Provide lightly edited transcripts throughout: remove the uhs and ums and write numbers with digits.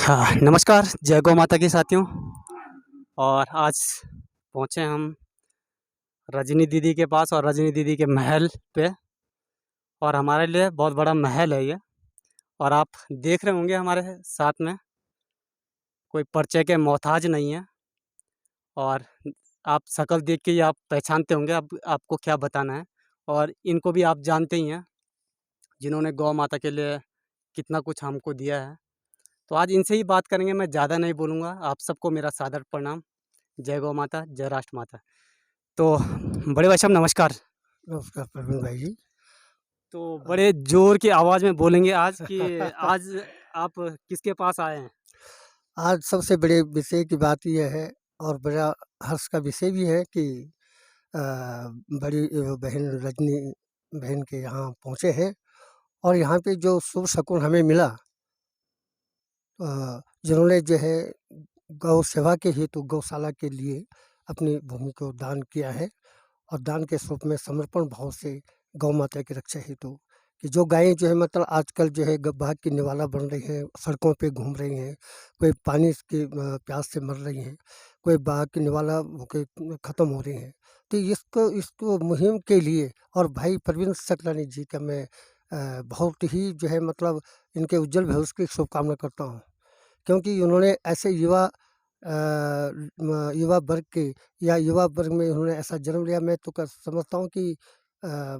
हाँ, नमस्कार, जय गौ माता की साथियों। और आज पहुँचे हम रजनी दीदी के पास और रजनी दीदी के महल पे। और हमारे लिए बहुत बड़ा महल है ये। और आप देख रहे होंगे हमारे साथ में कोई परिचय के मोहताज नहीं है। और आप शक्ल देख के ही आप पहचानते होंगे अब आपको क्या बताना है। और इनको भी आप जानते ही हैं, जिन्होंने गौ माता के लिए कितना कुछ हमको दिया है। तो आज इनसे ही बात करेंगे, मैं ज़्यादा नहीं बोलूँगा। आप सबको मेरा सादर प्रणाम। जय गौ माता, जय राष्ट्र माता। तो बड़े भाई साहब नमस्कार। नमस्कार प्रवीण भाई जी। तो बड़े ज़ोर की आवाज़ में बोलेंगे आज कि आज आप किसके पास आए हैं? आज सबसे बड़े विषय की बात यह है और बड़ा हर्ष का विषय भी है कि अ, बड़ी बहन रजनी बहन के यहाँ पहुँचे हैं और यहाँ पे जो शुभ शकुन हमें मिला, जिन्होंने जो है गौ सेवा के हेतु गौशाला के लिए अपनी भूमि को दान किया है और दान के स्वरूप में समर्पण भाव से गौ माता की रक्षा हेतु कि जो गायें जो है मतलब आजकल जो है भाग की निवाला बन रही हैं, सड़कों पे घूम रही हैं, कोई पानी की प्यास से मर रही हैं, कोई भाग की निवाला होके ख़त्म हो रही हैं। तो इसको इसको मुहिम के लिए और भाई प्रवीण सकलानी जी का मैं बहुत ही जो है मतलब इनके उज्जवल भविष्य की शुभकामना करता हूँ। क्योंकि उन्होंने ऐसे युवा वर्ग के या युवा वर्ग में उन्होंने ऐसा जन्म लिया। मैं तो समझता हूँ कि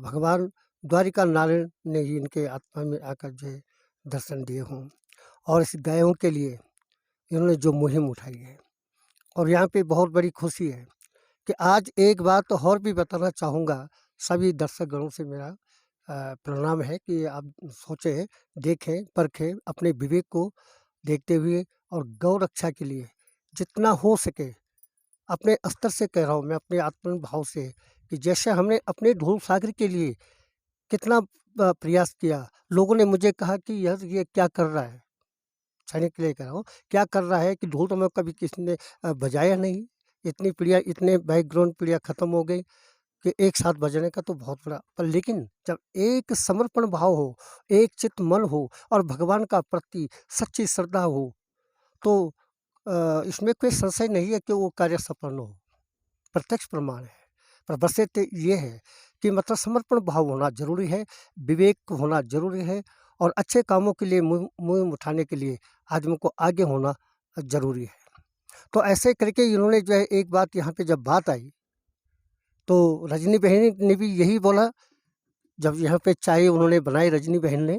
भगवान द्वारिका नारायण ने ही इनके आत्मा में आकर जो है दर्शन दिए हों और इस गायों के लिए इन्होंने जो मुहिम उठाई है। और यहाँ पे बहुत बड़ी खुशी है कि आज एक बात तो और भी बताना चाहूँगा, सभी दर्शकगणों से मेरा प्रणाम है कि आप सोचें, देखें, परखें, अपने विवेक को देखते हुए और गौ रक्षा के लिए जितना हो सके अपने स्तर से कह रहा हूँ मैं, अपने आत्म भाव से कि जैसे हमने अपने ढोल सागर के लिए कितना प्रयास किया। लोगों ने मुझे कहा कि यार ये क्या कर रहा है? सैनिक के लिए कह रहा हूँ, क्या कर रहा है कि ढोल तो मैं कभी किसी ने बजाया नहीं। इतनी पीढ़ियाँ, इतने बैकग्राउंड पीढ़ियाँ खत्म हो गई कि एक साथ बजने का तो बहुत बड़ा पर लेकिन जब एक समर्पण भाव हो, एक चित्त मन हो और भगवान का प्रति सच्ची श्रद्धा हो, तो इसमें कोई संशय नहीं है कि वो कार्य सफल हो। प्रत्यक्ष प्रमाण है। पर बस ये ये है कि मतलब समर्पण भाव होना ज़रूरी है, विवेक होना ज़रूरी है और अच्छे कामों के लिए मुँह उठाने के लिए आदमी को आगे होना ज़रूरी है। तो ऐसे करके इन्होंने जो है एक बात यहाँ पे जब बात आई, तो रजनी बहन ने भी यही बोला, जब यहाँ पे चाय उन्होंने बनाई रजनी बहन ने,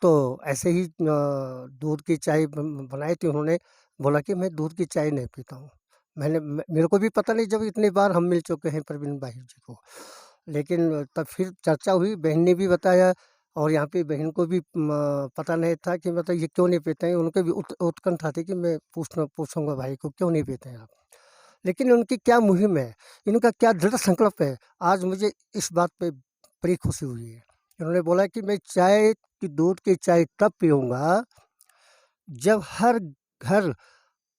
तो ऐसे ही दूध की चाय बनाई थी उन्होंने, बोला कि मैं दूध की चाय नहीं पीता हूँ। मेरे को भी पता नहीं, जब इतनी बार हम मिल चुके हैं प्रवीण भाई जी को। लेकिन तब फिर चर्चा हुई, बहन ने भी बताया और यहाँ पे बहन को भी पता नहीं था कि मतलब ये क्यों नहीं पीते हैं। उनके भी उत्कंठा थी कि मैं पूछूँगा भाई को क्यों नहीं पीते हैं आप? लेकिन उनकी क्या मुहिम है, इनका क्या दृढ़ संकल्प है, आज मुझे इस बात पे बड़ी खुशी हुई है। इन्होंने बोला कि मैं चाय की दूध की चाय तब पीऊँगा जब घर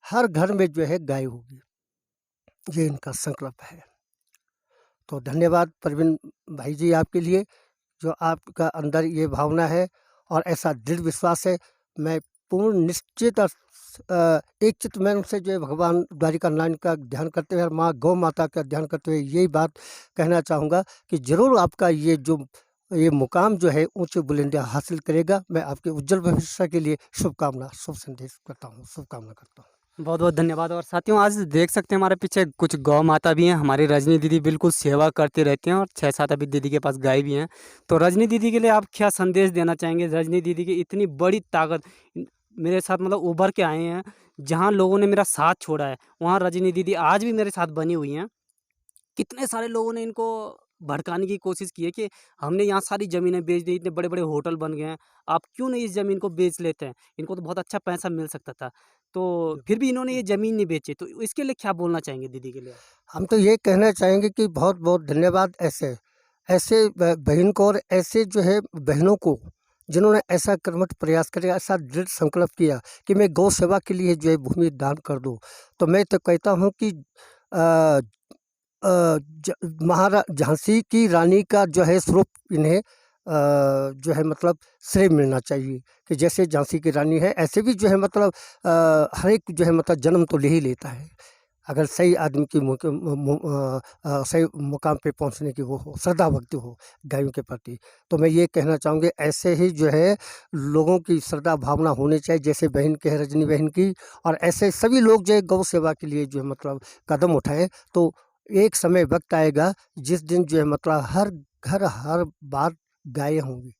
हर घर में जो है गाय होगी। ये इनका संकल्प है। तो धन्यवाद प्रवीण भाई जी आपके लिए, जो आपका अंदर ये भावना है और ऐसा दृढ़ विश्वास है। मैं पूर्ण निश्चित और एक चित्त मन से जो है भगवान द्वारिका नारायण का ध्यान करते हुए और माँ गौ माता का ध्यान करते हुए यही बात कहना चाहूँगा कि ज़रूर आपका ये मुकाम जो है ऊँचे बुलंदियाँ हासिल करेगा। मैं आपके उज्जवल भविष्य के लिए शुभकामना, शुभ संदेश करता हूँ, शुभकामना करता हूँ। बहुत-बहुत धन्यवाद। और साथियों आज देख सकते हैं हमारे पीछे कुछ गौ माता भी हैं। हमारी रजनी दीदी बिल्कुल सेवा करती रहती हैं और 6-7 अभी दीदी के पास गाय भी हैं। तो रजनी दीदी के लिए आप क्या संदेश देना चाहेंगे? रजनी दीदी की इतनी बड़ी ताकत मेरे साथ मतलब उभर के आए हैं। जहाँ लोगों ने मेरा साथ छोड़ा है, वहाँ रजनी दीदी आज भी मेरे साथ बनी हुई हैं। कितने सारे लोगों ने इनको भड़काने की कोशिश की है कि हमने यहाँ सारी ज़मीनें बेच दी, इतने बड़े-बड़े होटल बन गए हैं, आप क्यों नहीं इस ज़मीन को बेच लेते हैं? इनको तो बहुत अच्छा पैसा मिल सकता था। तो फिर भी इन्होंने ये ज़मीन नहीं बेची, तो इसके लिए क्या बोलना चाहेंगे दीदी के लिए आप? हम तो ये कहना चाहेंगे कि बहुत-बहुत धन्यवाद ऐसे ऐसे बहन को और ऐसे जो है बहनों को, जिन्होंने ऐसा कर्मठ प्रयास किया, ऐसा दृढ़ संकल्प किया कि मैं गौ सेवा के लिए जो है भूमि दान कर दूँ। तो मैं तो कहता हूँ कि अ अ, ज झांसी की रानी का जो है स्वरूप इन्हें जो है मतलब श्रेय मिलना चाहिए कि जैसे झांसी की रानी है ऐसे भी जो है मतलब हर एक जो है मतलब जन्म तो ले ही लेता है अगर सही आदमी की सही मुकाम पे पहुंचने की वो हो श्रद्धा भक्ति हो गायों के प्रति। तो मैं ये कहना चाहूँगी ऐसे ही जो है लोगों की श्रद्धा भावना होनी चाहिए जैसे बहन के है रजनी बहन की, और ऐसे सभी लोग जो है गौ सेवा के लिए जो है मतलब कदम उठाएं तो एक समय वक्त आएगा जिस दिन जो है मतलब हर घर हर बार गायें होंगी।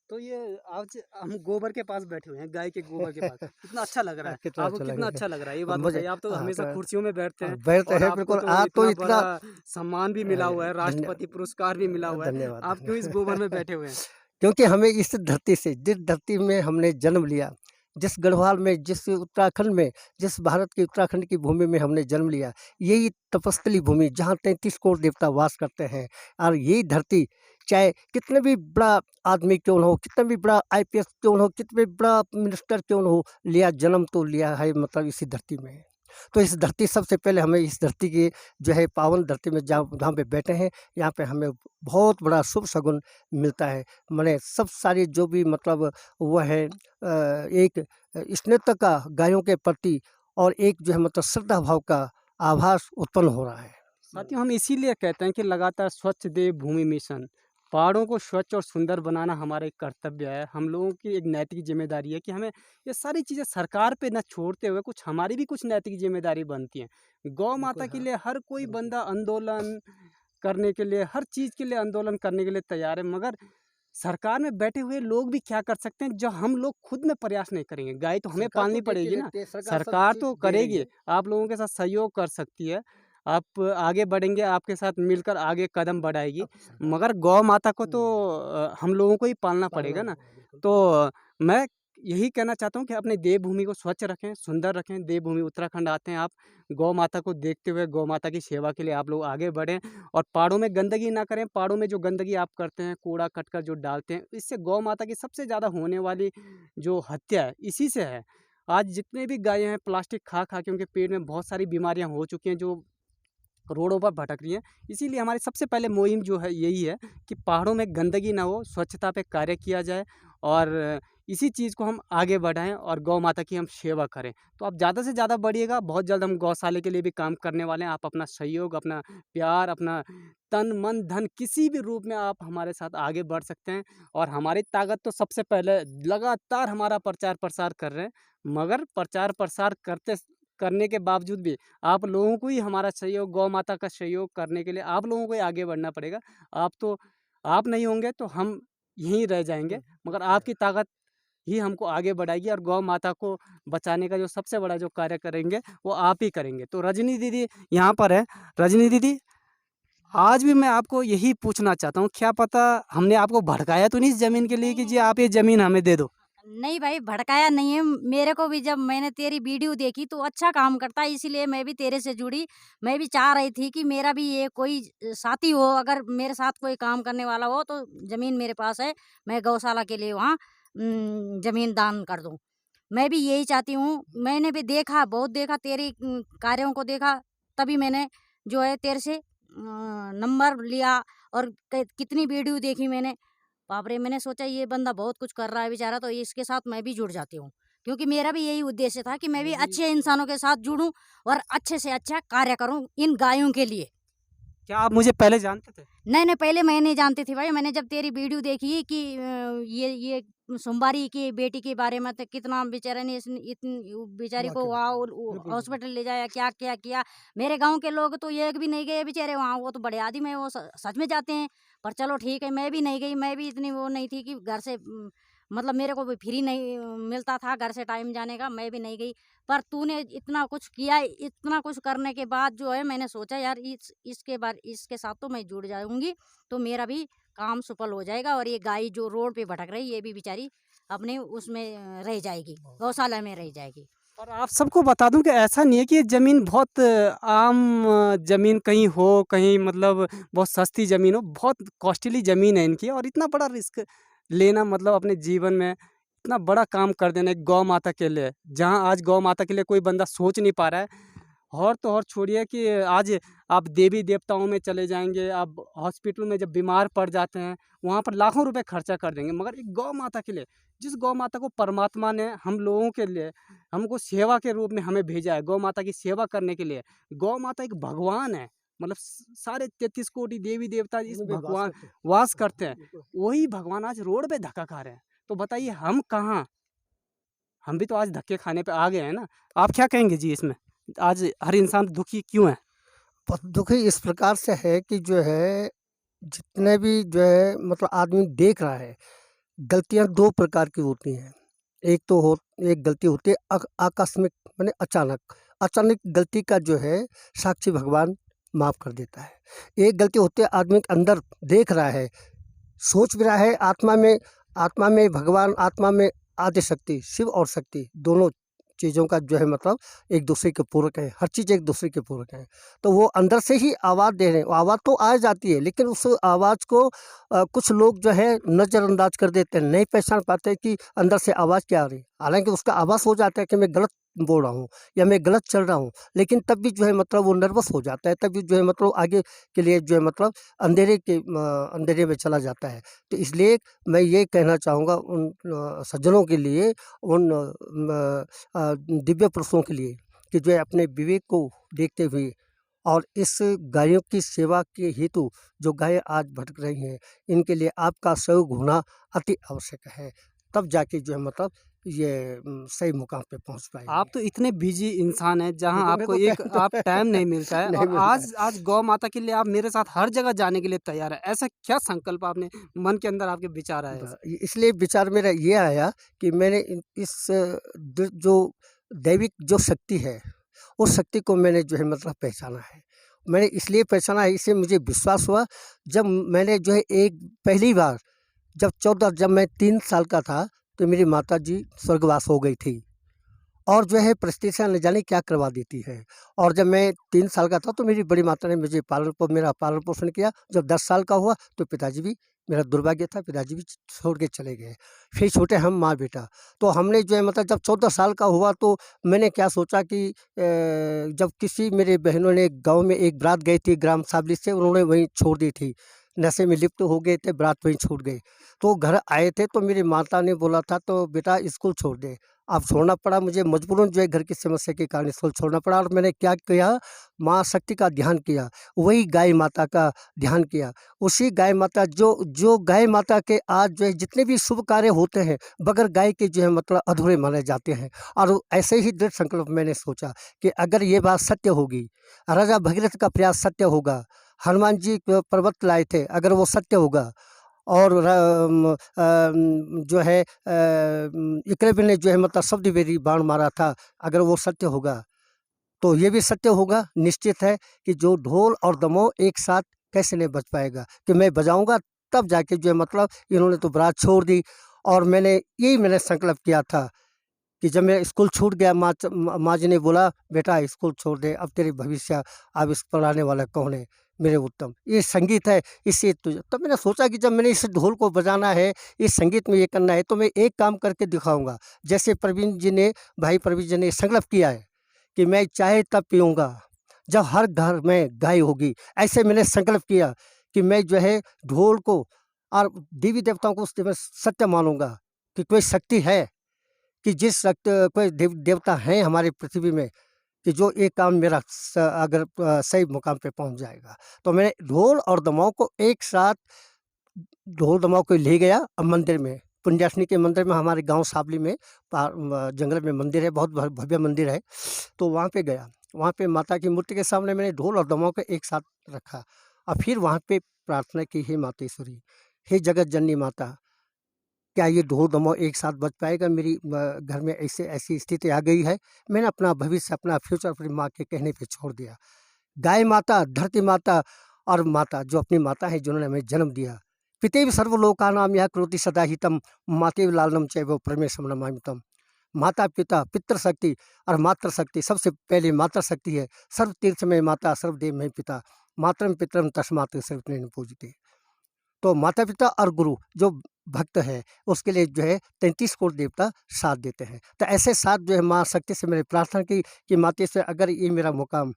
तो ये आज हम गोबर के पास बैठे हुए हैं, गाय के गोबर के पास। कितना अच्छा लग रहा है। कितना आपको अच्छा कितना लगेगा अच्छा लग रहा है? ये बात मुझे। बताइए। आप तो हाँ, हमेशा तो कुर्सियों में बैठते हैं बैठते और हैं आपको बिल्कुल तो आज तो इतना इतना बड़ा सम्मान भी मिला हुआ है, धन्य राष्ट्रपति पुरस्कार भी मिला हुआ है। धन्यवाद आप क्यों इस धन्यवाद गोबर में बैठे हुए हैं? क्योंकि हमें इस धरती से जिस धरती में हमने जन्म लिया, जिस गढ़वाल में, जिस उत्तराखंड में, जिस भारत के उत्तराखंड की भूमि में हमने जन्म लिया, यही तपस्थली भूमि जहाँ 33 करोड़ देवता वास करते हैं। और यही धरती चाहे कितने भी बड़ा आदमी क्यों न हो, कितना भी बड़ा आईपीएस क्यों न हो, कितने भी बड़ा मिनिस्टर क्यों न हो, लिया जन्म तो लिया है मतलब इसी धरती में। तो इस धरती सबसे पहले हमें इस धरती की जो है पावन धरती में जहाँ जहाँ पे बैठे हैं, यहाँ पे हमें बहुत बड़ा शुभ शगुन मिलता है। माने सब सारी जो भी मतलब वो है एक स्नेहता का गायों के प्रति और एक जो है मतलब श्रद्धा भाव का आभास उत्पन्न हो रहा है। साथियों, हम इसीलिए कहते हैं कि लगातार स्वच्छ देव भूमि मिशन, पहाड़ों को स्वच्छ और सुंदर बनाना हमारा एक कर्तव्य है। हम लोगों की एक नैतिक जिम्मेदारी है कि हमें ये सारी चीज़ें सरकार पे न छोड़ते हुए कुछ हमारी भी कुछ नैतिक जिम्मेदारी बनती है। गौ बिल्कुल माता के हाँ, लिए हर कोई बिल्कुल। बंदा आंदोलन करने के लिए, हर चीज़ के लिए आंदोलन करने के लिए तैयार है, मगर सरकार में बैठे हुए लोग भी क्या कर सकते हैं, जो हम लोग खुद में प्रयास नहीं करेंगे। गाय तो हमें सरकार तो पालनी देती पड़ेगी ना, रहती है, सरकार सब सरकार चीज़ तो दे रही करेगी, है। आप लोगों के साथ सहयोग कर सकती है। आप आगे बढ़ेंगे, आपके साथ मिलकर आगे कदम बढ़ाएगी, अब सरकार मगर गौ माता को तो हुँ, हम लोगों को ही पालना पालना पड़ेगा ना। होगा बिल्कुल। तो मैं यही कहना चाहता हूँ कि अपनी देवभूमि को स्वच्छ रखें, सुंदर रखें। देवभूमि उत्तराखंड आते हैं आप, गौ माता को देखते हुए गौ माता की सेवा के लिए आप लोग आगे बढ़ें और पहाड़ों में गंदगी ना करें। पहाड़ों में जो गंदगी आप करते हैं, कूड़ा-कचरा जो डालते हैं, इससे गौ माता की सबसे ज़्यादा होने वाली जो हत्या है, इसी से है। आज जितने भी गायें हैं, प्लास्टिक खा-खा के उनके पेट में बहुत सारी बीमारियाँ हो चुकी हैं, जो रोडों पर भटक रही हैं। इसीलिए हमारी सबसे पहले मुहिम जो है यही है कि पहाड़ों में गंदगी ना हो, स्वच्छता पे कार्य किया जाए और इसी चीज़ को हम आगे बढ़ाएँ और गौ माता की हम सेवा करें। तो आप ज़्यादा से ज़्यादा बढ़िएगा, बहुत जल्द हम गौशाले के लिए भी काम करने वाले हैं। आप अपना सहयोग, अपना प्यार, अपना तन, मन, धन किसी भी रूप में आप हमारे साथ आगे बढ़ सकते हैं और हमारी ताकत तो सबसे पहले लगातार हमारा प्रचार-प्रसार कर रहे हैं, मगर प्रचार-प्रसार करने के बावजूद भी आप लोगों को ही हमारा सहयोग, गौ माता का सहयोग करने के लिए आप लोगों को ही आगे बढ़ना पड़ेगा। आप नहीं होंगे तो हम यहीं रह जाएँगे, मगर आपकी ताकत ही हमको आगे बढ़ाएगी और गौ माता को बचाने का जो सबसे बड़ा जो कार्य करेंगे, वो आप ही करेंगे। तो रजनी दीदी यहाँ पर है। रजनी दीदी, आज भी मैं आपको यही पूछना चाहता हूँ, क्या पता हमने आपको भड़काया तो नहीं इस ज़मीन के लिए नहीं, कि नहीं, जी आप ये ज़मीन हमें दे दो? नहीं भाई भड़काया नहीं है। मेरे को भी जब मैंने तेरी वीडियो देखी तो अच्छा काम करता है, इसीलिए मैं भी तेरे से जुड़ी। मैं भी चाह रही थी कि मेरा भी ये कोई साथी हो, अगर मेरे साथ कोई काम करने वाला हो तो ज़मीन मेरे पास है, मैं गौशाला के लिए वहाँ ज़मीन दान कर दूँ। मैं भी यही चाहती हूँ। मैंने भी देखा, बहुत देखा तेरी कार्यों को देखा, तभी मैंने जो है तेरे से नंबर लिया और कितनी वीडियो देखी मैंने। बाप रे! मैंने सोचा ये बंदा बहुत कुछ कर रहा है बेचारा, तो इसके साथ मैं भी जुड़ जाती हूँ। क्योंकि मेरा भी यही उद्देश्य था कि मैं भी अच्छे इंसानों के साथ जुड़ूँ और अच्छे से अच्छा कार्य करूँ इन गायों के लिए। क्या आप मुझे पहले जानते थे? नहीं, नहीं, पहले मैं नहीं जानती थी भाई। मैंने जब तेरी वीडियो देखी कि ये सोमवारी की बेटी के बारे में, तो कितना बेचारे ने बेचारी को वाक़ई, वहाँ बिल्कुल, बिल्कुल। हॉस्पिटल ले जाया, क्या-क्या किया। मेरे गाँव के लोग तो एक भी नहीं गए बेचारे वहाँ, वो तो बड़े आदमी हैं, वो सच में जाते हैं। पर चलो ठीक है, मैं भी नहीं गई। मैं भी इतनी वो नहीं थी कि घर से मतलब मेरे को भी फ्री नहीं मिलता था घर से टाइम जाने का, मैं भी नहीं गई। पर तूने इतना कुछ किया, इतना कुछ करने के बाद जो है मैंने सोचा यार इसके साथ तो मैं जुड़ जाऊँगी, तो मेरा भी काम सफल हो जाएगा और ये गाय जो रोड पे भटक रही है, ये भी बेचारी अपने उसमें रह जाएगी, गौशाला में रह जाएगी। और आप सबको बता दूं कि ऐसा नहीं है कि ये ज़मीन बहुत आम ज़मीन कहीं हो, कहीं मतलब बहुत सस्ती ज़मीन हो, बहुत कॉस्टली ज़मीन है इनकी और इतना बड़ा रिस्क लेना मतलब अपने जीवन में इतना बड़ा काम कर देना एक गौ माता के लिए, जहाँ आज गौ माता के लिए कोई बंदा सोच नहीं पा रहा है और तो और छोड़िए कि आज आप देवी देवताओं में चले जाएंगे, आप हॉस्पिटल में जब बीमार पड़ जाते हैं वहाँ पर लाखों रुपए खर्चा कर देंगे, मगर एक गौ माता के लिए, जिस गौ माता को परमात्मा ने हम लोगों के लिए हमको सेवा के रूप में हमें भेजा है, गौ माता की सेवा करने के लिए। गौ माता एक भगवान है, मतलब सारे 33 कोटि देवी देवता इस उनमें वास भगवान करते हैं। वास करते हैं। बिल्कुल। वही भगवान आज रोड पे धक्का खा रहे हैं, तो बताइए हम कहाँ? हम भी तो आज धक्के खाने पे आ गए हैं ना। आप क्या कहेंगे जी इसमें? आज हर इंसान दुखी क्यों है? दुखी इस प्रकार से है कि जो है जितने भी जो है मतलब आदमी देख रहा है, गलतियाँ 2 प्रकार की होती हैं। एक गलती होती है आकस्मिक माने अचानक। अचानक गलती का जो है साक्षी भगवान माफ़ कर देता है। एक गलती होती है आदमी के अंदर देख रहा है, सोच भी रहा है आत्मा में भगवान, आत्मा में आदि शक्ति, शिव और शक्ति दोनों चीज़ों का जो है मतलब एक दूसरे के पूरक है, हर चीज़ एक दूसरे के पूरक है। तो वो अंदर से ही आवाज़ दे रहे हैं, आवाज़ तो आ जाती है लेकिन उस आवाज़ को कुछ लोग जो है नज़रअंदाज कर देते हैं, नहीं पहचान पाते कि अंदर से आवाज़ क्या आ रही है। हालाँकि उसका आभास हो जाता है कि मैं गलत बोल रहा हूँ या मैं गलत चल रहा हूँ, लेकिन तब भी जो है मतलब वो नर्वस हो जाता है, तब भी जो है मतलब आगे के लिए जो है मतलब अंधेरे में चला जाता है। तो इसलिए मैं ये कहना चाहूँगा उन सज्जनों के लिए, उन दिव्य पुरुषों के लिए कि जो है अपने विवेक को देखते हुए और इस गायों की सेवा के हेतु जो गायें आज भटक रही हैं, इनके लिए आपका सहयोग होना अति आवश्यक है। तब जाके जो है मतलब ये सही मुकाम पे पहुँच पाएँगे। आप तो इतने बिजी इंसान हैं जहाँ लेकिन मेरे आपको को एक आप टाइम नहीं मिलता है, नहीं और मिलता है। आज गौ माता के लिए आप मेरे साथ हर जगह जाने के लिए तैयार है। ऐसा क्या संकल्प आपने मन के अंदर आपके विचार आया ऐसा? इसलिए विचार मेरा ये आया कि मैंने इस जो दैविक जो शक्ति है, उस शक्ति को मैंने जो है मतलब पहचाना है। मैंने इसलिए पहचाना है, इससे मुझे विश्वास हुआ जब मैंने जो है एक पहली बार जब मैं 3 साल का था तो मेरी माताजी स्वर्गवास हो गई थी। और जो है परिस्थितियाँ न जाने क्या करवा देती है। और जब मैं 3 साल का था तो मेरी बड़ी माता ने मुझे मेरा पालन-पोषण किया। जब 10 साल का हुआ तो पिताजी भी, मेरा दुर्भाग्य था, पिताजी भी छोड़ के चले गए। फिर छूटे हम माँ-बेटा। तो हमने जो है मतलब जब 14 साल का हुआ तो मैंने क्या सोचा कि जब किसी मेरे बहनों ने गाँव में एक बारात गई थी ग्राम साबली से, उन्होंने वहीं छोड़ दी थी। नशे में लिप्त हो गए थे, बारात वहीं छूट गई। तो घर आए थे तो मेरी माता ने बोला था तो बेटा स्कूल छोड़ दे। अब छोड़ना पड़ा मुझे मजबूरन, जो है घर की समस्या के कारण स्कूल छोड़ना पड़ा और मैंने क्या किया, माँ शक्ति का ध्यान किया, वही गाय माता का ध्यान किया। उसी गाय माता जो गाय माता के आज जो है जितने भी शुभ कार्य होते हैं, बगैर गाय के जो है मतलब अधूरे माने जाते हैं। और ऐसे ही दृढ़ संकल्प मैंने सोचा कि अगर ये बात सत्य होगी, राजा भगीरथ का प्रयास सत्य होगा, हनुमान जी पर्वत लाए थे, अगर वो सत्य होगा और जो है एकलव्य ने जो है मतलब शब्दवेदी बाण मारा था, अगर वो सत्य होगा तो ये भी सत्य होगा। निश्चित है कि जो ढोल और दमोह एक साथ कैसे नहीं बज पाएगा, कि मैं बजाऊँगा तब जाके जो है मतलब इन्होंने तो बारात छोड़ दी। और मैंने संकल्प किया था कि जब मेरा स्कूल छूट गया, माँ जी ने बोला बेटा स्कूल छोड़ दे, अब तेरे भविष्य, अब इस पढ़ाने वाला कौन है मेरे उत्तम, ये संगीत है, इससे तुझे। तब मैंने सोचा कि जब मैंने इस ढोल को बजाना है, इस संगीत में ये करना है, तो मैं एक काम करके दिखाऊंगा। जैसे भाई प्रवीण जी ने संकल्प किया है कि मैं चाय तब पीऊंगा जब हर घर में गाय होगी, ऐसे मैंने संकल्प किया कि मैं जो है ढोल को और देवी देवताओं को उसमें सत्य मानूंगा कि कोई शक्ति है, कि जिस शक्ति कोई देवता हैं हमारी पृथ्वी में, कि जो ये काम मेरा अगर सही मुकाम पे पहुंच जाएगा। तो मैंने ढोल और दमाऊ को एक साथ, ढोल दमाऊ को ले गया मंदिर में, पुंजाष्टनी के मंदिर में, हमारे गांव साबली में जंगल में मंदिर है, बहुत भव्य मंदिर है। तो वहाँ पे गया, वहाँ पे माता की मूर्ति के सामने मैंने ढोल और दमाऊ को एक साथ रखा और फिर वहाँ पे प्रार्थना की, हे मातेश्वरी, हे जगत जननी माता, क्या ये ढोल दमाऊ एक साथ बज पाएगा? मेरी घर में ऐसी स्थिति आ गई है। मैंने अपना भविष्य, अपना फ्यूचर अपनी माँ के कहने पे छोड़ दिया। गाय माता, धरती माता और माता जो अपनी माता है, जिन्होंने हमें जन्म दिया। पितेव सर्वलोकानां यः करोति सदा हितं, मातेव लालनं चैव परमेशं नमामि तम्। माता-पिता, पितृशक्ति और मातृशक्ति, सबसे पहले मातृशक्ति है। सर्व तीर्थ में माता, सर्वदेव में पिता, मातरं पितरं तस्मात् सर्वत्र पूज्यते। तो माता पिता और गुरु जो भक्त है उसके लिए जो है 33 करोड़ देवता साथ देते हैं। तो ऐसे साथ जो है माँ शक्ति से मैंने प्रार्थना की कि माता से अगर ये मेरा मुकाम,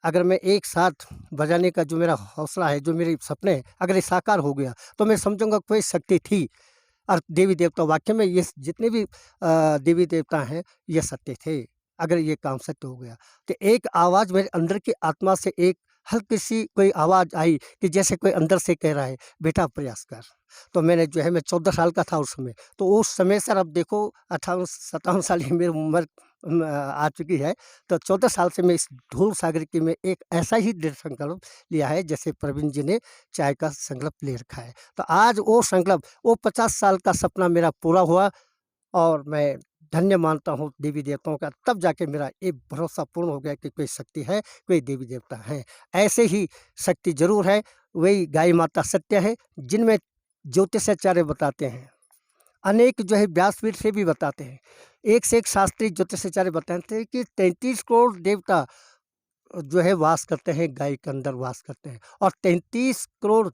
अगर मैं एक साथ बजाने का जो मेरा हौसला है, जो मेरे सपने हैं, अगर ये साकार हो गया तो मैं समझूंगा कोई शक्ति थी। और देवी देवता वाक्य में ये जितने भी देवी देवता हैं ये सत्य थे। अगर ये काम सत्य हो गया तो एक आवाज़ मेरे अंदर की आत्मा से एक हल्की सी कोई आवाज़ आई कि जैसे कोई अंदर से कह रहा है बेटा प्रयास कर। तो मैंने जो है मैं 14 साल का था उस समय। तो उस समय सर अब देखो 58-57 साल की मेरी उम्र आ चुकी है। तो 14 साल से मैं इस धूल सागर की में एक ऐसा ही दृढ़ संकल्प लिया है जैसे प्रवीण जी ने चाय का संकल्प ले रखा है। तो आज वो संकल्प, वो 50 साल का सपना मेरा पूरा हुआ और मैं धन्य मानता हूँ देवी देवताओं का। तब जाके मेरा ये भरोसा पूर्ण हो गया कि कोई शक्ति है, कोई देवी देवता हैं। ऐसे ही शक्ति ज़रूर है, वही गाय माता सत्य है जिनमें ज्योतिषाचार्य बताते हैं। अनेक जो है व्यासपीठ से भी बताते हैं। एक से एक शास्त्री ज्योतिषाचार्य बताते हैं कि 33 करोड़ देवता जो है वास करते हैं, गाय के अंदर वास करते हैं और 33 करोड़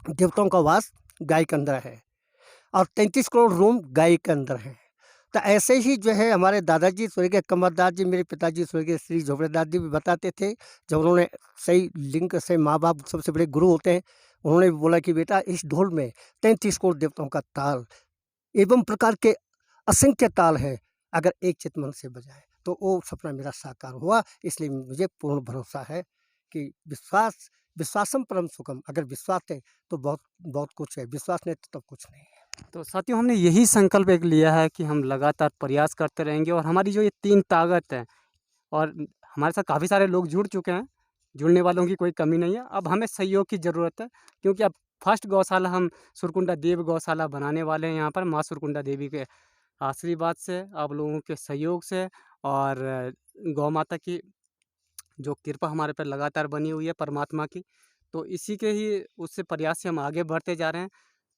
देवताओं का वास गाय के अंदर है और 33 करोड़ रूम गाय के अंदर हैं। तो ऐसे ही जो है हमारे दादाजी स्वर्गीय कमरदास जी, मेरे पिताजी स्वर्गीय श्री झोपड़ेदास जी भी बताते थे। जब उन्होंने सही लिंग से, माँ बाप सबसे बड़े गुरु होते हैं, उन्होंने भी बोला कि बेटा इस ढोल में 33 करोड़ देवताओं का ताल एवं प्रकार के असंख्य ताल हैं, अगर एक चित मन से बजाए तो वो सपना मेरा साकार हुआ। इसलिए मुझे पूर्ण भरोसा है कि विश्वासम परम सुखम। अगर विश्वास है तो बहुत बहुत कुछ है, विश्वास नहीं तो तब कुछ नहीं है। तो साथियों, हमने यही संकल्प एक लिया है कि हम लगातार प्रयास करते रहेंगे और हमारी जो ये 3 ताकत है, और हमारे साथ काफ़ी सारे लोग जुड़ चुके हैं, जुड़ने वालों की कोई कमी नहीं है। अब हमें सहयोग की ज़रूरत है, क्योंकि अब फर्स्ट गौशाला हम सुरकुंडा देव गौशाला बनाने वाले हैं यहाँ पर, माँ सुरकुंडा देवी के आशीर्वाद से, आप लोगों के सहयोग से और गौ माता की जो कृपा हमारे पे लगातार बनी हुई है परमात्मा की, तो इसी के ही उससे प्रयास से हम आगे बढ़ते जा रहे हैं।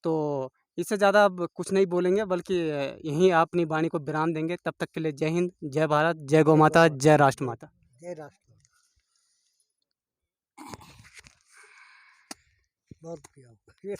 तो इससे ज़्यादा अब कुछ नहीं बोलेंगे, बल्कि यहीं अपनी वाणी को विराम देंगे। तब तक के लिए जय हिंद, जय भारत, जय गौ माता, जय राष्ट्र माता। जय राष्ट्र। बहुत बढ़िया।